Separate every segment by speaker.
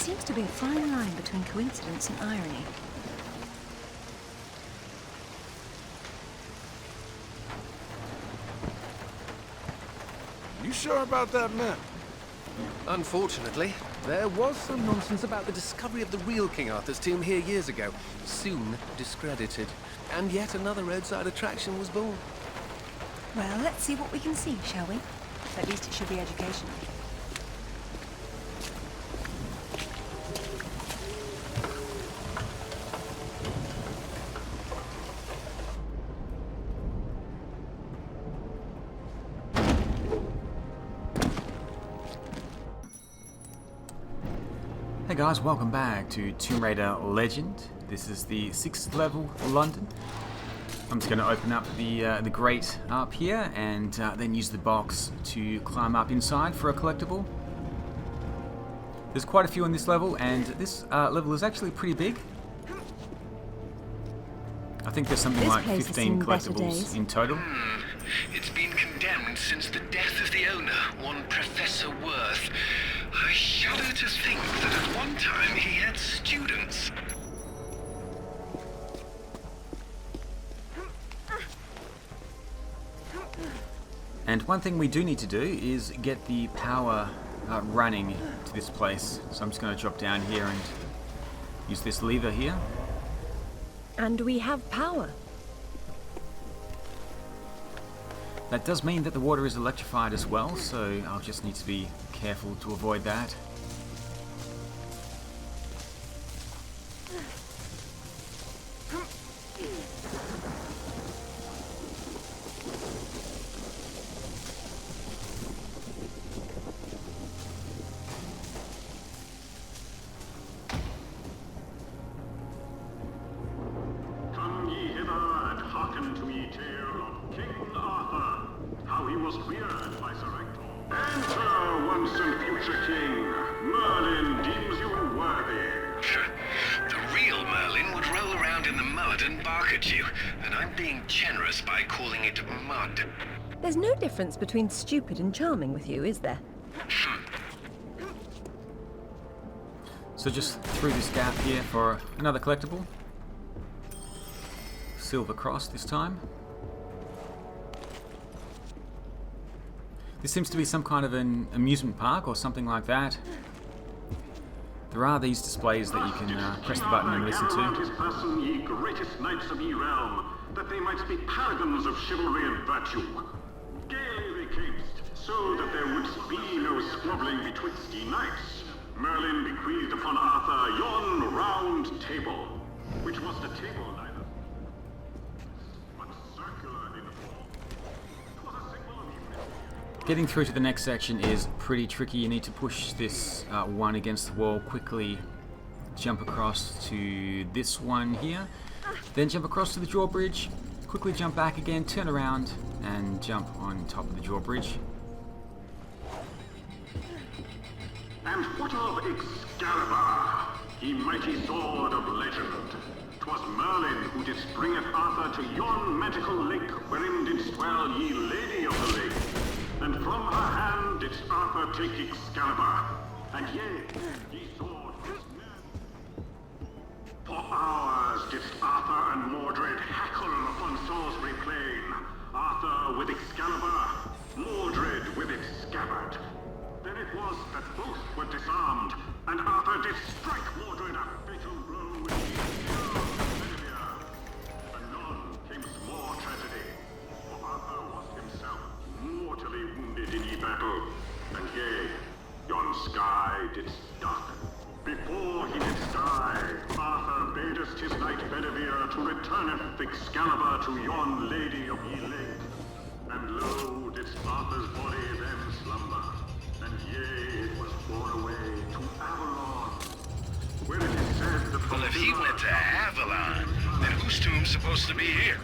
Speaker 1: seems to be a fine line between coincidence and irony.
Speaker 2: You sure about that map?
Speaker 3: Unfortunately, there was some nonsense about the discovery of the real King Arthur's tomb here years ago, soon discredited. And yet another roadside attraction was born.
Speaker 1: Well, let's see what we can see, shall we? At least it should be educational.
Speaker 4: Hey guys, welcome back to Tomb Raider Legend. This is the 6th level, London. I'm just going to open up the grate up here and then use the box to climb up inside for a collectible. There's quite a few in this level, and this level is actually pretty big. I think there's something like 15 collectibles in total.
Speaker 5: It's been condemned since the death of the owner, one Professor Worth. I shudder to think that at one time he had students.
Speaker 4: And one thing we do need to do is get the power running to this place. So I'm just going to drop down here and use this lever here.
Speaker 1: And we have power.
Speaker 4: That does mean that the water is electrified as well, so I'll just need to be careful to avoid that.
Speaker 6: Come ye hither and hearken to me tale of King Arthur, how he was reared by Sir Ector. Enter, once and future king. Merlin deems you worthy.
Speaker 5: The real Merlin would roll around in the mud and bark at you, and I'm being generous by calling it mud.
Speaker 1: There's no difference between stupid and charming with you, is there?
Speaker 4: So just through this gap here for another collectible. Silver cross this time. This seems to be some kind of an amusement park or something like that. There are these displays that you can press the button and listen
Speaker 6: Around
Speaker 4: to.
Speaker 6: his person, ye greatest knights of ye realm, that they might be paragons of chivalry and virtue. Gaily they caped, so that there would be no squabbling betwixt ye knights. Merlin bequeathed upon Arthur yon round table, which was the table neither, but circular in form. 'Twas a symbol of unity.
Speaker 4: Getting through to the next section is pretty tricky. You need to push this one against the wall, quickly jump across to this one here, then jump across to the drawbridge, quickly jump back again, turn around and jump on top of the drawbridge.
Speaker 6: And what of Excalibur, ye mighty sword of legend? 'Twas Merlin who did bringeth Arthur to yon magical lake, wherein didst dwell ye lady of the lake. And from her hand didst Arthur take Excalibur, and yea, ye sword was ne'er. For hours didst Arthur and Mordred hackle upon Salisbury plain, Arthur with Excalibur, Mordred with its scabbard. Then it was that both were disarmed, and Arthur did strike Mordred a fatal blow with his anon came more tragedy, for Arthur was himself mortally wounded in ye battle, and yea, yon sky did darken. Before he did die, Arthur badest his knight Bedivere to returneth Excalibur to yon lady of ye lake. And lo, didst Arthur's body then slumber, and yea, it was borne away to Avalon, where it is said that
Speaker 5: Well, if he went to Avalon, then whose tomb's supposed to be here?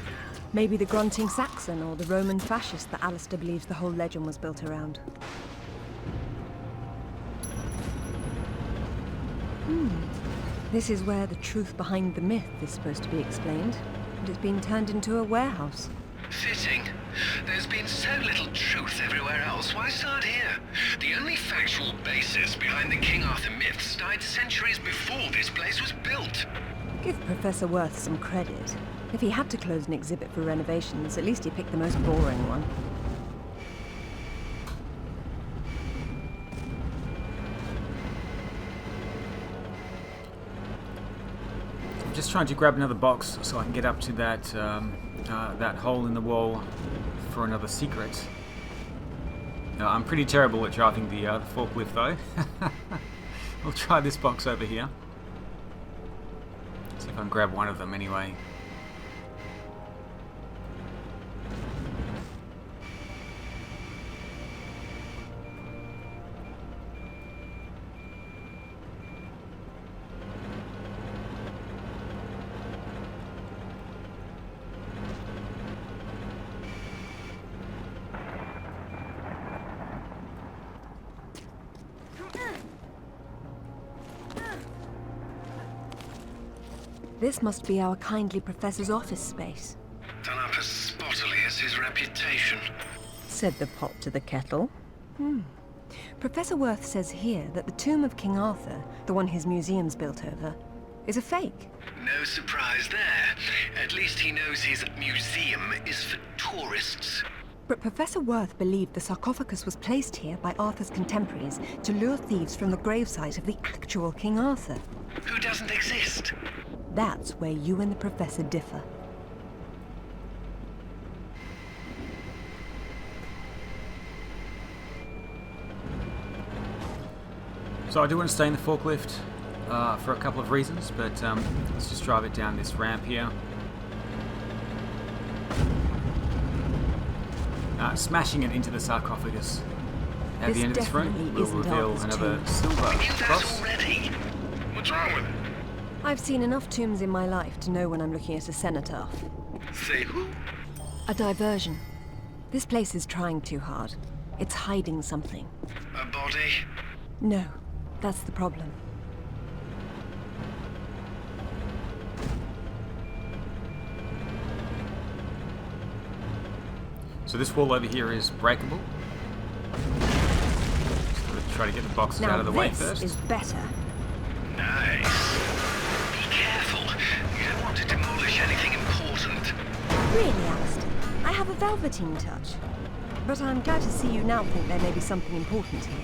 Speaker 1: Maybe the grunting Saxon or the Roman fascist that Alistair believes the whole legend was built around. This is where the truth behind the myth is supposed to be explained, and it's being turned into a warehouse.
Speaker 5: Fitting. There's been so little truth everywhere else, why start here? The only factual basis behind the King Arthur myths died centuries before this place was built.
Speaker 1: Give Professor Worth some credit. If he had to close an exhibit for renovations, at least he picked the most boring one.
Speaker 4: I'm just trying to grab another box so I can get up to that that hole in the wall for another secret. I'm pretty terrible at driving the forklift though. We'll try this box over here. See if I can grab one of them anyway.
Speaker 1: This must be our kindly professor's office space,
Speaker 5: Done up as spottily as his reputation.
Speaker 1: said the pot to the kettle. Professor Worth says here that the tomb of King Arthur, the one his museum's built over, is a fake.
Speaker 5: No surprise there. At least he knows his museum is for tourists.
Speaker 1: But Professor Worth believed the sarcophagus was placed here by Arthur's contemporaries to lure thieves from the gravesite of the actual King Arthur.
Speaker 5: Who doesn't exist?
Speaker 1: That's where you and the Professor differ.
Speaker 4: So I do want to stay in the forklift for a couple of reasons, but let's just drive it down this ramp here. Smashing it into the sarcophagus at
Speaker 1: This
Speaker 4: the end of this room
Speaker 1: definitely
Speaker 4: will
Speaker 1: isn't
Speaker 4: reveal
Speaker 1: Arthur's
Speaker 4: another
Speaker 1: tomb.
Speaker 4: silver
Speaker 5: We knew that
Speaker 4: cross.
Speaker 5: already. What's wrong with it?
Speaker 1: I've seen enough tombs in my life to know when I'm looking at a cenotaph.
Speaker 5: Say who?
Speaker 1: A diversion. This place is trying too hard. It's hiding something.
Speaker 5: A body?
Speaker 1: No, that's the problem.
Speaker 4: So this wall over here is breakable. Just gotta try to get the boxes
Speaker 1: Now
Speaker 4: out of the way
Speaker 1: this
Speaker 4: first.
Speaker 1: is better.
Speaker 5: Nice. Be careful. You don't want to demolish anything important.
Speaker 1: Really, Alistair, I have a velveteen touch. But I'm glad to see you now think there may be something important here.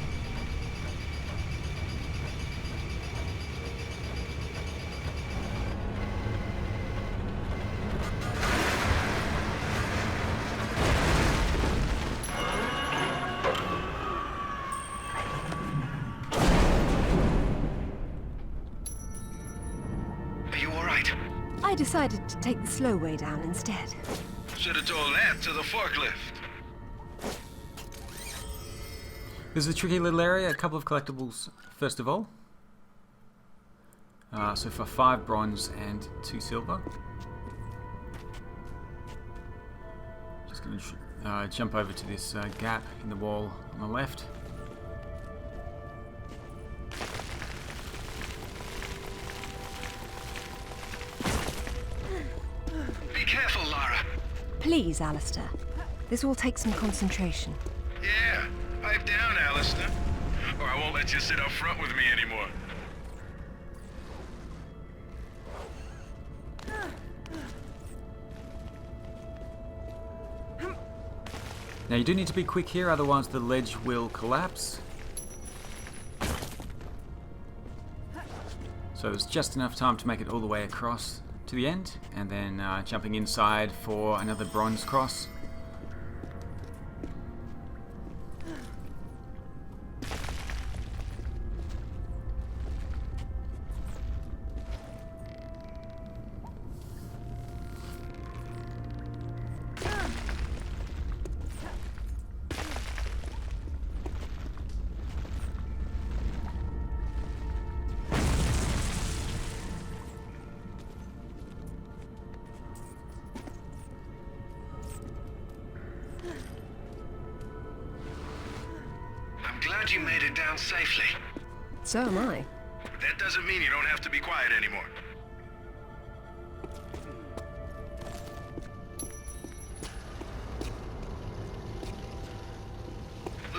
Speaker 5: Are you all right?
Speaker 1: I decided to take the slow way down instead.
Speaker 5: Should have told that to the forklift.
Speaker 4: This is a tricky little area. A couple of collectibles first of all. So for 5 bronze and 2 silver. Just going to jump over to this gap in the wall on the left.
Speaker 5: Be careful, Lara.
Speaker 1: Please, Alistair. This will take some concentration.
Speaker 6: Yeah, pipe down, Alistair. Or I won't let you sit up front with me anymore.
Speaker 4: Now you do need to be quick here, otherwise the ledge will collapse. So there's just enough time to make it all the way across to the end, and then jumping inside for another bronze cross.
Speaker 5: I'm glad you made it down safely.
Speaker 1: So am I.
Speaker 6: That doesn't mean you don't have to be quiet anymore.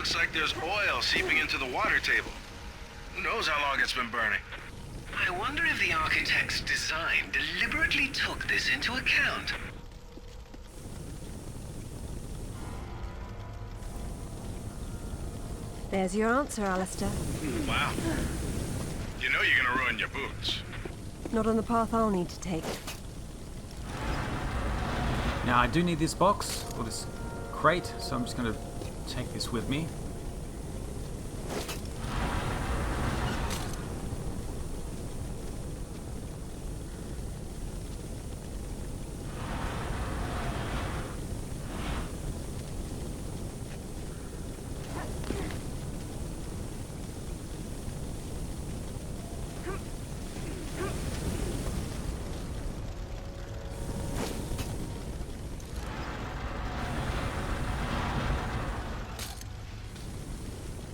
Speaker 5: Looks like there's oil seeping into the water table. Who knows how long it's been burning? I wonder if the architect's design deliberately took this into account.
Speaker 1: There's your answer, Alistair.
Speaker 5: Wow. You know you're gonna ruin your boots.
Speaker 1: Not on the path I'll need to take.
Speaker 4: Now I do need this box, or this crate, so I'm just going to take this with me.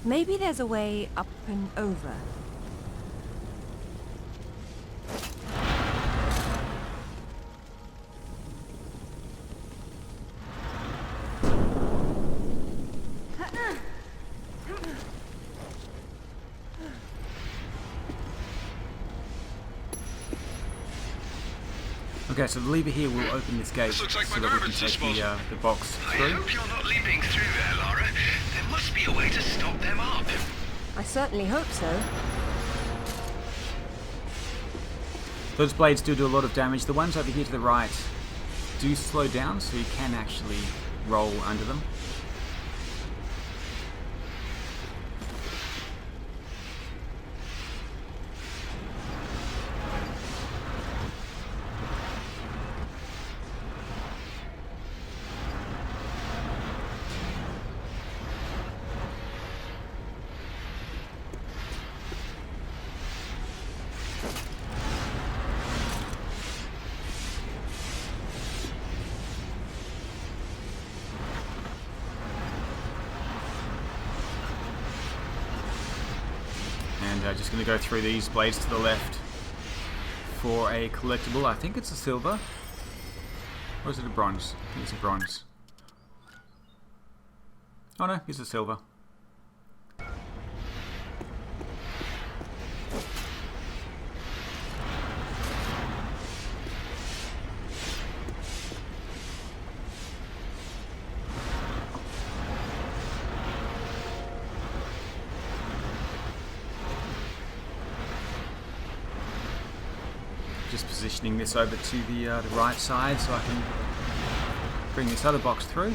Speaker 1: Maybe there's a way up and over.
Speaker 4: Okay, so the lever here will open this gate
Speaker 5: This looks like
Speaker 4: so
Speaker 5: my
Speaker 4: that we can
Speaker 5: garbage
Speaker 4: take
Speaker 5: disposal.
Speaker 4: the box
Speaker 5: I
Speaker 4: through.
Speaker 5: hope you're not leaping through there, Lara. There must be a way to stop them up.
Speaker 1: I certainly hope so.
Speaker 4: Those blades do a lot of damage. The ones over here to the right do slow down, so you can actually roll under them. And just going to go through these blades to the left for a collectible. I think it's a silver. Or is it a bronze? I think it's a bronze. Oh no, it's a silver. Just positioning this over to the right side so I can bring this other box through.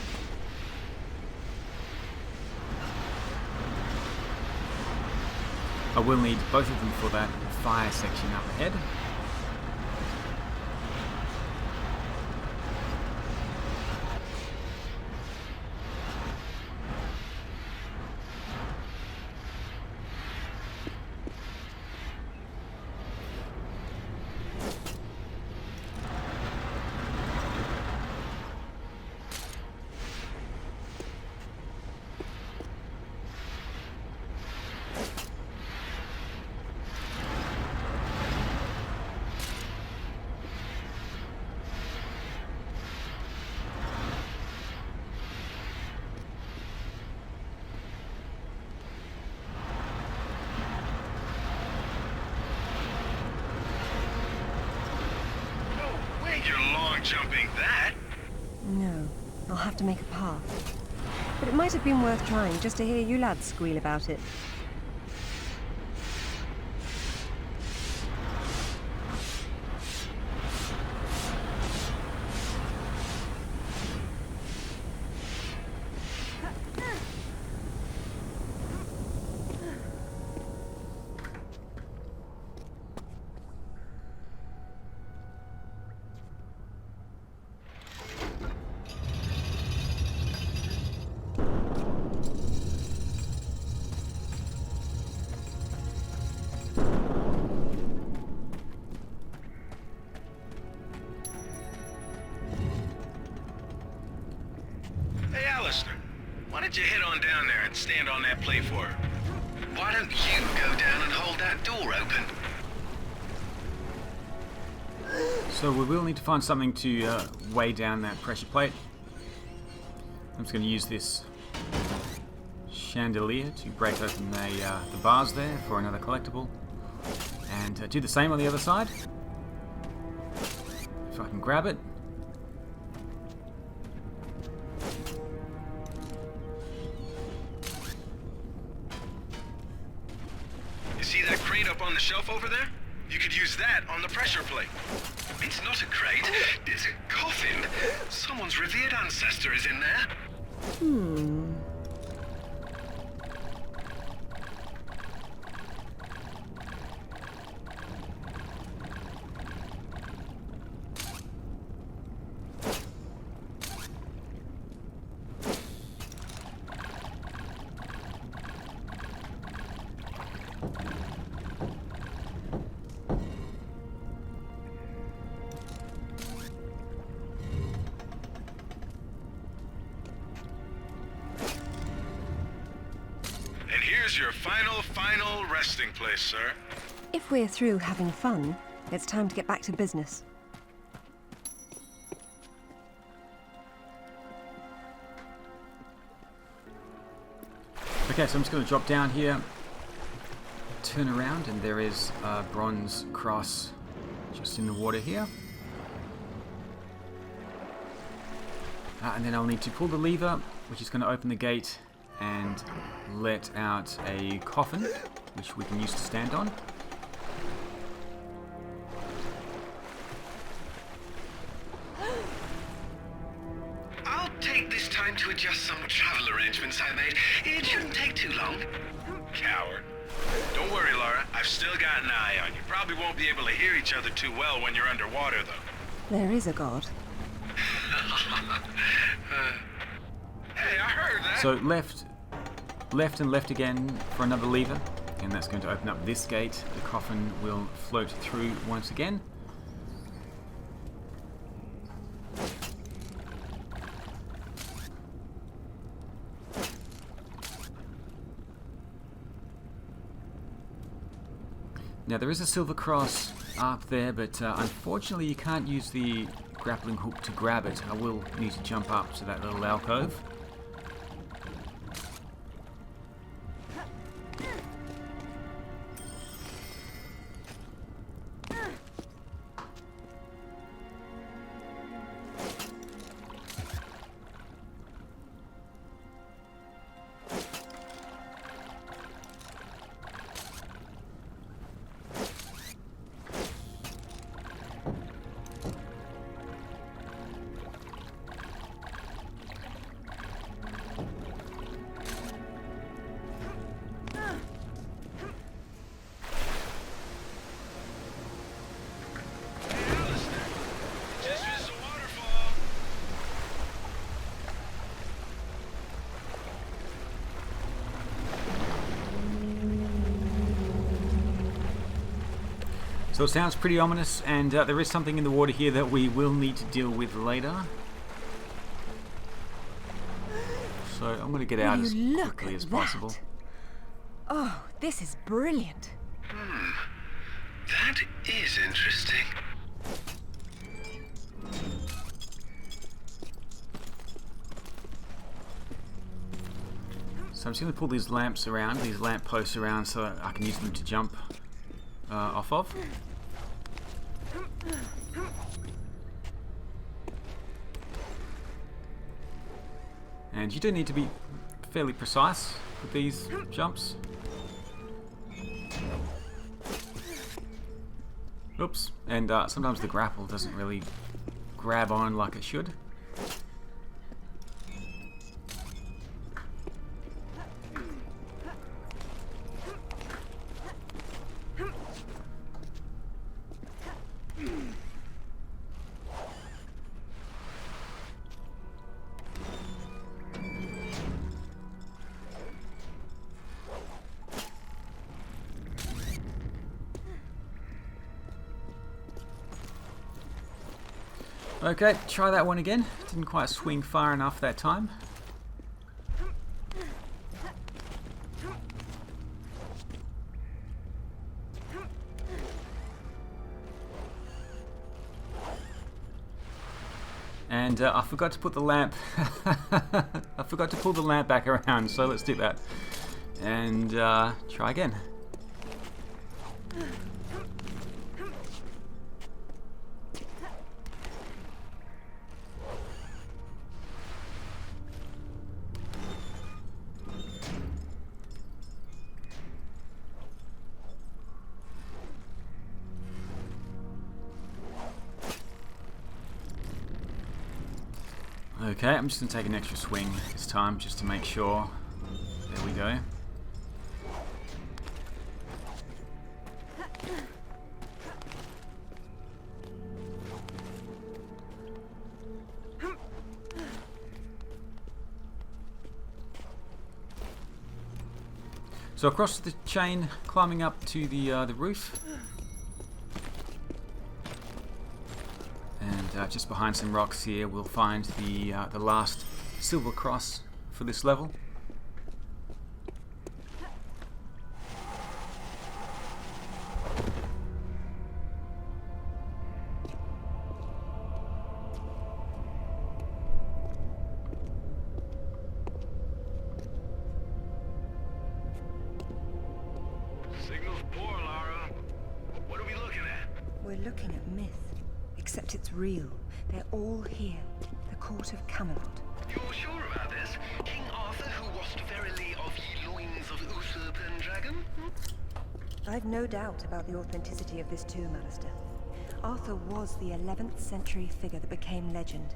Speaker 4: I will need both of them for that fire section up ahead.
Speaker 5: You're long jumping that.
Speaker 1: No, I'll have to make a path. But it might have been worth trying just to hear you lads squeal about it.
Speaker 5: Hey, Alistair, why don't you head on down there and stand on that platform? Why don't you go down and hold that door open?
Speaker 4: So we will need to find something to weigh down that pressure plate. I'm just going to use this chandelier to break open the bars there for another collectible. And do the same on the other side. If I can grab it.
Speaker 5: You see that crate up on the shelf over there? You could use that on the pressure plate. It's not a crate, it's a coffin. Someone's revered ancestor is in there. Your final resting place, sir.
Speaker 1: If we're through having fun, it's time to get back to business.
Speaker 4: Okay, so I'm just going to drop down here, turn around, and there is a bronze cross just in the water here. And then I'll need to pull the lever, which is going to open the gate and let out a coffin, which we can use to stand on.
Speaker 5: I'll take this time to adjust some travel arrangements I made. It shouldn't take too long. Coward. Don't worry, Lara. I've still got an eye on you. Probably won't be able to hear each other too well when you're underwater, though.
Speaker 1: There is a god.
Speaker 5: Hey, I heard that.
Speaker 4: So left and left again for another lever, and that's going to open up this gate. The coffin will float through once again. Now there is a silver cross up there, but unfortunately you can't use the grappling hook to grab it. I will need to jump up to that little alcove. So it sounds pretty ominous, and there is something in the water here that we will need to deal with later. So I'm going to get out as quickly as possible.
Speaker 1: Oh, this is brilliant.
Speaker 5: That is interesting.
Speaker 4: So I'm just going to pull these lamps around, these lamp posts around, so I can use them to jump off of. And you do need to be fairly precise with these jumps. Oops, and sometimes the grapple doesn't really grab on like it should. Okay, try that one again. Didn't quite swing far enough that time. And I forgot to put the lamp. I forgot to pull the lamp back around, so let's do that. And try again. Okay, I'm just going to take an extra swing this time just to make sure. There we go. So across the chain, climbing up to the roof. And just behind some rocks here, we'll find the last silver cross for this level.
Speaker 5: Signal's poor, Lara. What are we looking at?
Speaker 1: We're looking at myth, except it's real. They're all here. The court of Camelot.
Speaker 5: You're sure about this? King Arthur, who wast verily of ye loins of usurp and dragon?
Speaker 1: I've no doubt about the authenticity of this tomb, Alistair. Arthur was the 11th century figure that became legend.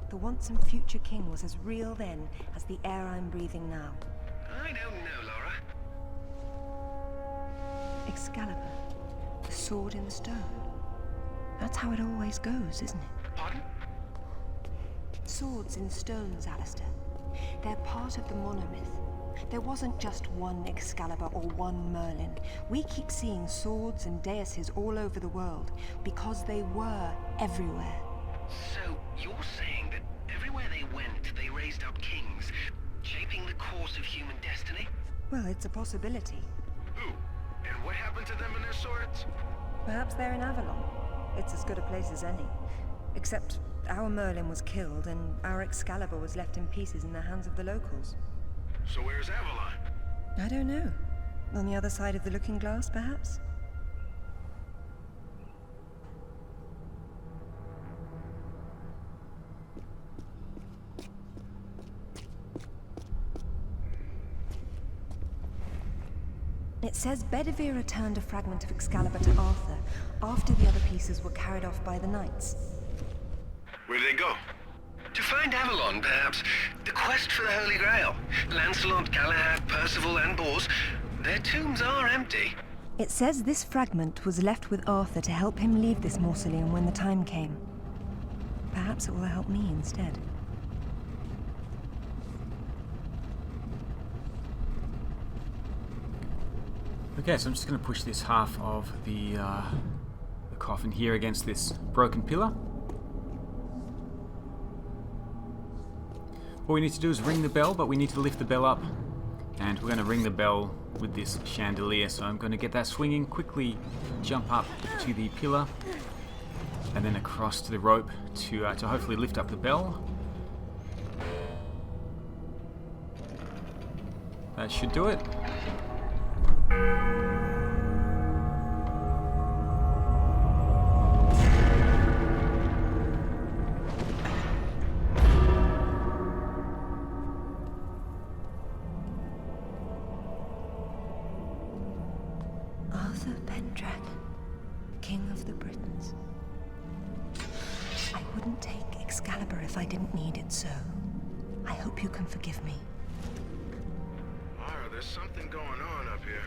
Speaker 1: The once and future king was as real then as the air I'm breathing now.
Speaker 5: I don't know, Lara.
Speaker 1: Excalibur, the sword in the stone. That's how it always goes, isn't it?
Speaker 5: Pardon?
Speaker 1: Swords in stones, Alistair. They're part of the monomyth. There wasn't just one Excalibur or one Merlin. We keep seeing swords and daises all over the world because they were everywhere.
Speaker 5: So, you're saying that everywhere they went, they raised up kings, shaping the course of human destiny?
Speaker 1: Well, it's a possibility.
Speaker 5: Who? And what happened to them and their swords?
Speaker 1: Perhaps they're in Avalon. It's as good a place as any. Except our Merlin was killed and our Excalibur was left in pieces in the hands of the locals.
Speaker 5: So where's Avalon?
Speaker 1: I don't know. On the other side of the looking glass, perhaps? It says Bedivere returned a fragment of Excalibur to Arthur after the other pieces were carried off by the knights.
Speaker 5: Where'd they go? To find Avalon, perhaps. The quest for the Holy Grail. Lancelot, Galahad, Percival, and Bors. Their tombs are empty.
Speaker 1: It says this fragment was left with Arthur to help him leave this mausoleum when the time came. Perhaps it will help me instead.
Speaker 4: Okay, so I'm just going to push this half of the coffin here against this broken pillar. What we need to do is ring the bell, but we need to lift the bell up. And we're going to ring the bell with this chandelier. So I'm going to get that swinging, quickly jump up to the pillar, and then across to the rope to hopefully lift up the bell. That should do it.
Speaker 1: Arthur Pendragon, King of the Britons. I wouldn't take Excalibur if I didn't need it so. I hope you can forgive me.
Speaker 5: Lara, there's something going on up here.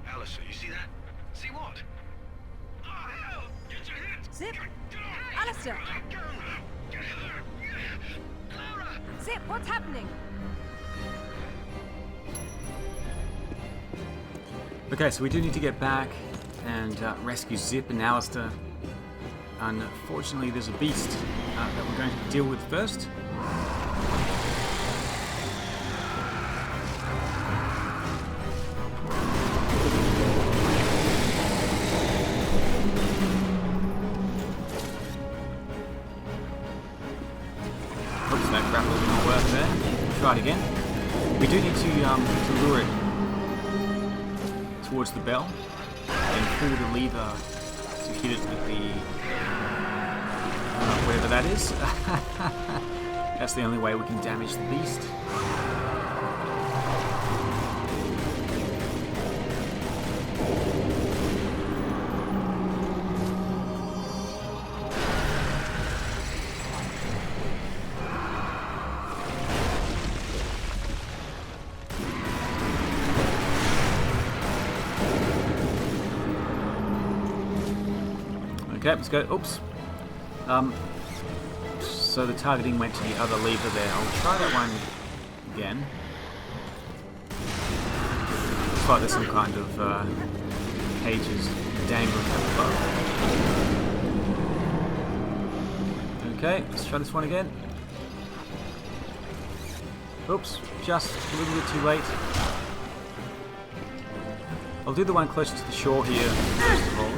Speaker 5: Alistair, you see that? See what? Oh, hell! Get your hands!
Speaker 1: Zip!
Speaker 5: Get off!
Speaker 1: Alistair!
Speaker 5: Get her! Lara!
Speaker 1: Zip, what's happening?
Speaker 4: Okay, so we do need to get back and rescue Zip and Alistair. Unfortunately, there's a beast that we're going to deal with first. try it again. We do need to lure it towards the bell and pull the lever to hit it with the whatever that is. That's the only way we can damage the beast. Okay, let's go. Oops. So the targeting went to the other lever there. I'll try that one again. Looks like there's some kind of cages dangling above. Okay, let's try this one again. Oops, just a little bit too late. I'll do the one closer to the shore here first of all.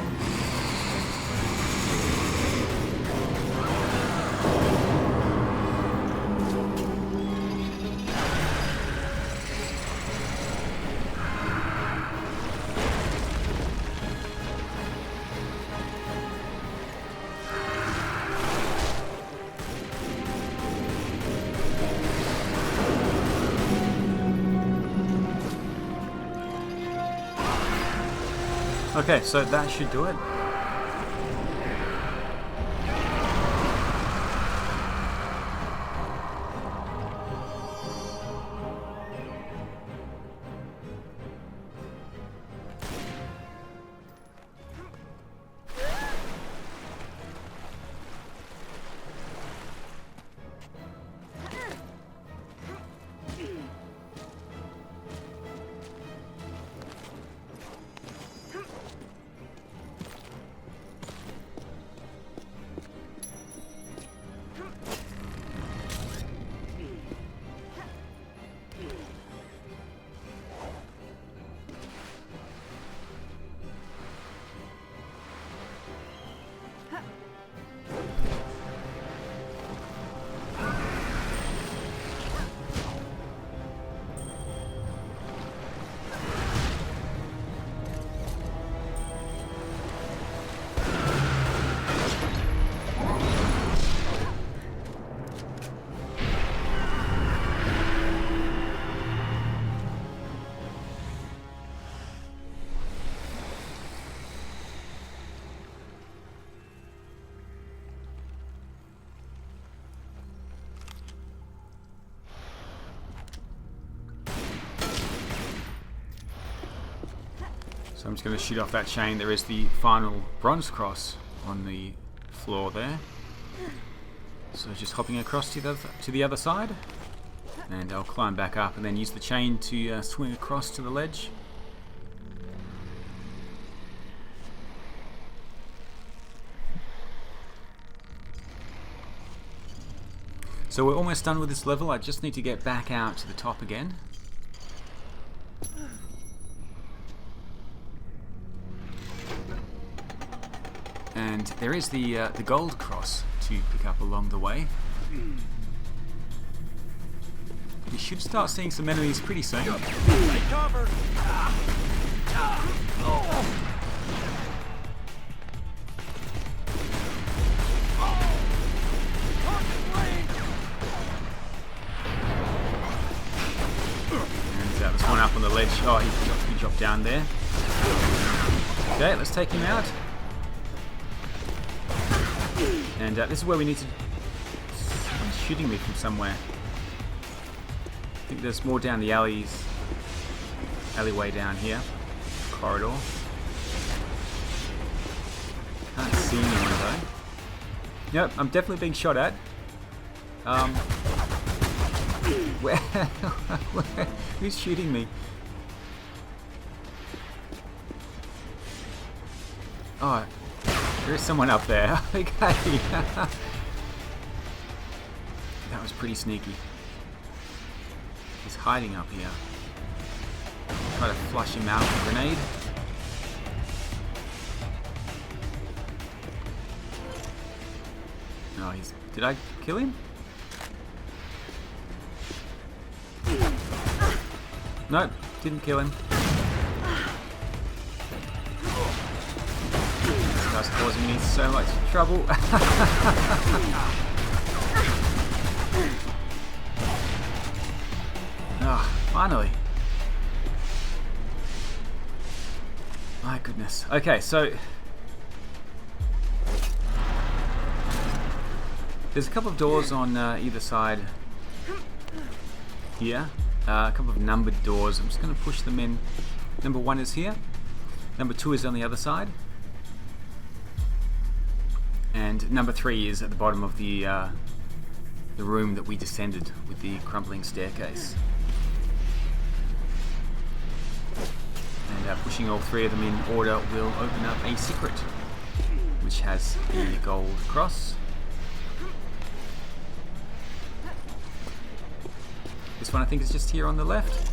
Speaker 4: Okay, so that should do it. So I'm just going to shoot off that chain. There is the final bronze cross on the floor there. So just hopping across to the other side, and I'll climb back up and then use the chain to swing across to the ledge. So we're almost done with this level. I just need to get back out to the top again. And there is the gold cross to pick up along the way. You should start seeing some enemies pretty soon.
Speaker 2: Take cover!
Speaker 4: And there's one up on the ledge. Oh, he dropped down there. Okay, let's take him out. And this is where we need to... Someone's shooting me from somewhere. I think there's more down the alleyway down here. Corridor. Can't see anyone though. Yep, I'm definitely being shot at. Where? Who's shooting me? Oh, there is someone up there. Okay. That was pretty sneaky. He's hiding up here. Try to flush him out with a grenade. No, he's... Did I kill him? Nope, didn't kill him. This guy's causing me so much trouble. Ah, finally. My goodness. Okay, so there's a couple of doors on either side here. A couple of numbered doors. I'm just going to push them in. Number 1 is here. Number 2 is on the other side. And number 3 is at the bottom of the room that we descended with the crumbling staircase. And pushing all 3 of them in order will open up a secret, which has the gold cross. This one I think is just here on the left.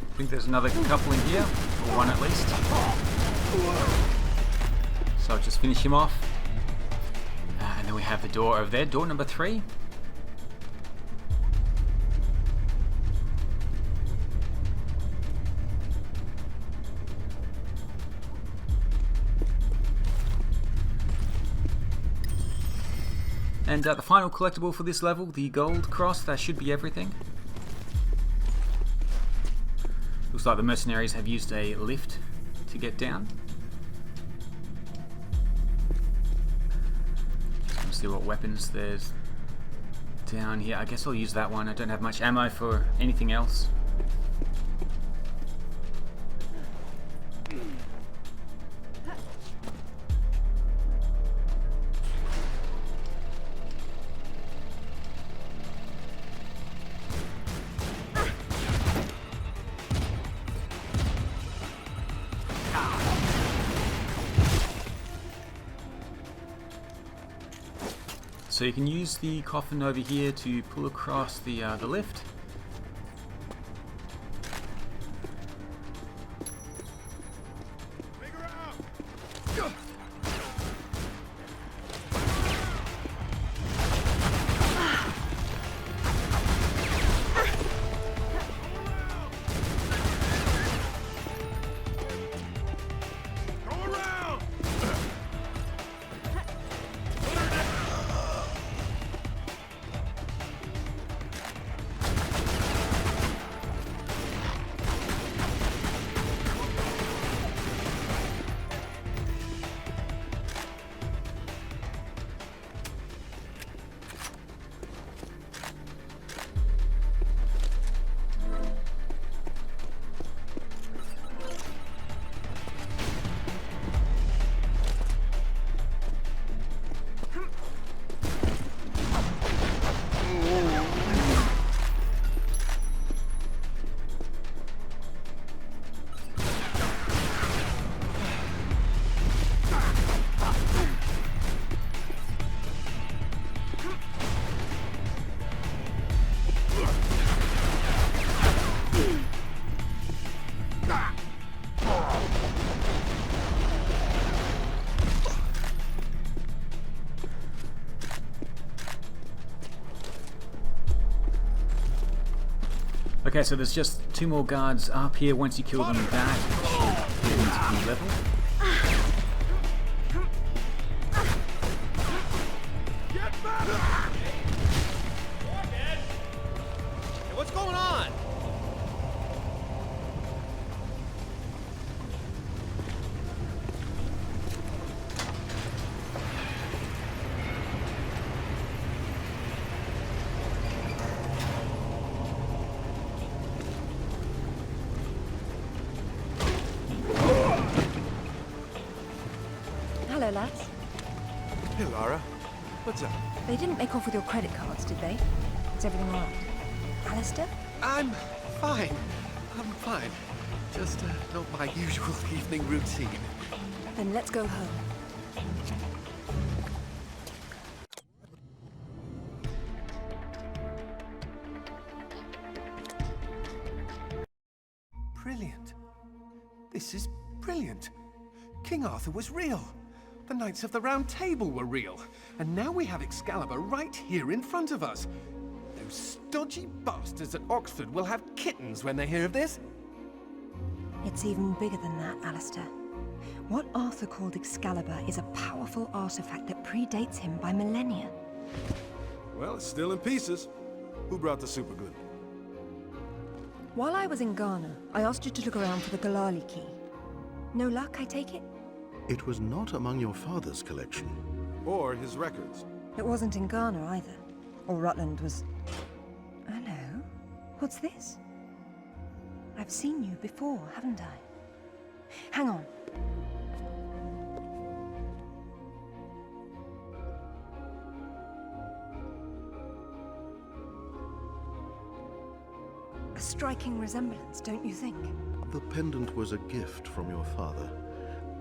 Speaker 4: I think there's another couple in here, or one at least. So I'll just finish him off. And then we have the door over there, door number 3. And the final collectible for this level, the gold cross, that should be everything. Looks like the mercenaries have used a lift to get down. Just gonna see what weapons there's down here. I guess I'll use that one. I don't have much ammo for anything else. So you can use the coffin over here to pull across the lift. Okay, so there's just 2 more guards up here. Once you kill them back, it should get into the level.
Speaker 2: Lara. What's up?
Speaker 1: They didn't make off with your credit cards, did they? Is everything all right? Alistair?
Speaker 3: I'm fine. I'm fine. Just not my usual evening routine.
Speaker 1: Then let's go home.
Speaker 3: Brilliant. This is brilliant. King Arthur was real. The Knights of the Round Table were real. And now we have Excalibur right here in front of us. Those stodgy bastards at Oxford will have kittens when they hear of this.
Speaker 1: It's even bigger than that, Alistair. What Arthur called Excalibur is a powerful artifact that predates him by millennia.
Speaker 2: Well, it's still in pieces. Who brought the superglue?
Speaker 1: While I was in Ghana, I asked you to look around for the Galali key. No luck, I take it?
Speaker 7: It was not among your father's collection.
Speaker 2: Or his records.
Speaker 1: It wasn't in Ghana either. Or Rutland was... Hello? What's this? I've seen you before, haven't I? Hang on. A striking resemblance, don't you think?
Speaker 7: The pendant was a gift from your father.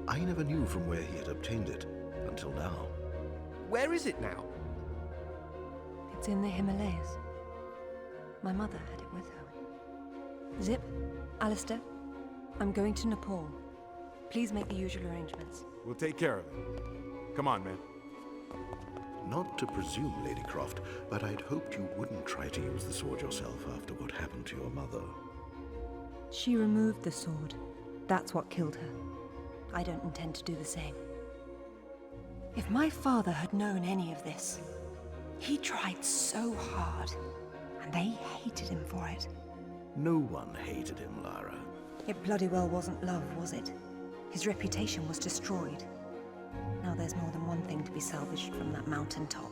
Speaker 7: I never knew from where he had obtained it, until now.
Speaker 3: Where is it now?
Speaker 1: It's in the Himalayas. My mother had it with her. Zip, Alistair, I'm going to Nepal. Please make the usual arrangements.
Speaker 2: We'll take care of it. Come on, man.
Speaker 7: Not to presume, Lady Croft, but I'd hoped you wouldn't try to use the sword yourself after what happened to your mother.
Speaker 1: She removed the sword. That's what killed her. I don't intend to do the same. If my father had known any of this, he tried so hard, and they hated him for it.
Speaker 7: No one hated him, Lara.
Speaker 1: It bloody well wasn't love, was it? His reputation was destroyed. Now there's more than one thing to be salvaged from that mountaintop.